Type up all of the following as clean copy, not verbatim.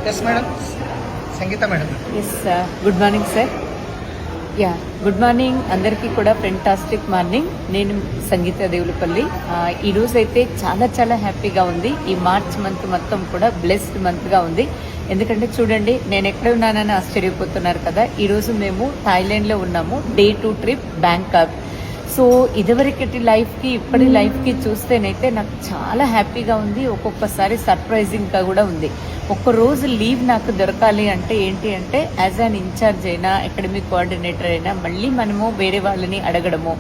Yes madam, Sangeeta madam. Yes good morning sir. Good morning అందరికీ కూడా. Fantastic morning. నేను సంగీత దేవులపల్లి. ఈరోజు అయితే చాలా చాలా హ్యాపీగా ఉంది. ఈ మార్చ్ మంత్ మొత్తం కూడా బ్లెస్డ్ మంత్గా ఉంది. ఎందుకంటే చూడండి, నేను ఎక్కడ ఉన్నానని ఆశ్చర్యపోతున్నారు కదా. ఈరోజు మేము థాయిలాండ్లో ఉన్నాము. Day 2 trip Bangkok. సో ఇదివరకటి లైఫ్కి ఇప్పటి లైఫ్కి చూస్తేనైతే నాకు చాలా హ్యాపీగా ఉంది. ఒక్కొక్కసారి సర్ప్రైజింగ్గా కూడా ఉంది. ఒక్కరోజు లీవ్ నాకు దొరకాలి అంటే ఏంటి అంటే, యాజ్ అన్ ఇన్ఛార్జ్ అయినా అకాడమిక్ కోఆర్డినేటర్ అయినా మళ్ళీ మనము వేరే వాళ్ళని అడగడము,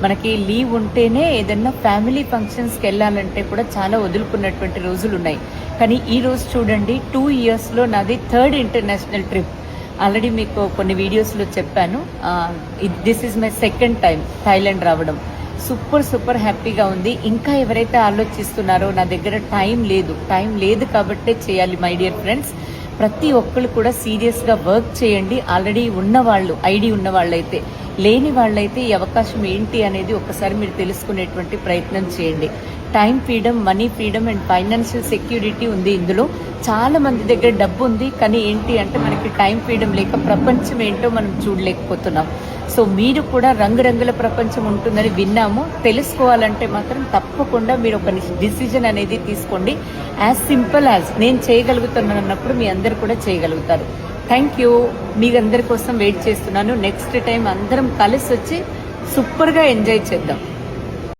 మనకి లీవ్ ఉంటేనే ఏదన్నా ఫ్యామిలీ ఫంక్షన్స్కి వెళ్ళాలంటే కూడా చాలా వదులుకున్నటువంటి రోజులు ఉన్నాయి. కానీ ఈ రోజు చూడండి, 2 yearsలో నాది 3rd ఇంటర్నేషనల్ ట్రిప్. ఆల్రెడీ మీకు కొన్ని వీడియోస్లో చెప్పాను. This is my 2nd time Thailand రావడం. సూపర్ హ్యాపీగా ఉంది. ఇంకా ఎవరైతే ఆలోచిస్తున్నారో నా దగ్గర టైం లేదు కాబట్టే చేయాలి మై డియర్ ఫ్రెండ్స్, ప్రతి ఒక్కరు కూడా సీరియస్గా వర్క్ చేయండి. ఆల్రెడీ ఉన్నవాళ్ళు, ఐడి ఉన్న వాళ్ళైతే, లేని వాళ్ళైతే ఈ అవకాశం ఏంటి అనేది ఒకసారి మీరు తెలుసుకునేటువంటి ప్రయత్నం చేయండి. Time freedom, money freedom and financial security ఉంది ఇందులో. చాలా మంది దగ్గర డబ్బు ఉంది, కానీ ఏంటి అంటే మనకి టైం ఫ్రీడమ్ లేక ప్రపంచం ఏంటో మనం చూడలేకపోతున్నాం. సో మీరు కూడా రంగురంగుల ప్రపంచం ఉంటుందని విన్నాము. తెలుసుకోవాలంటే మాత్రం తప్పకుండా మీరు ఒక డిసిజన్ అనేది తీసుకోండి. యాజ్ సింపుల్ యాజ్ నేను చేయగలుగుతున్నాను అన్నప్పుడు మీ అందరు కూడా చేయగలుగుతారు. Thank you. మీ అందరి కోసం వెయిట్ చేస్తున్నాను. నెక్స్ట్ టైం అందరం కలిసి వచ్చి సూపర్గా ఎంజాయ్ చేద్దాం.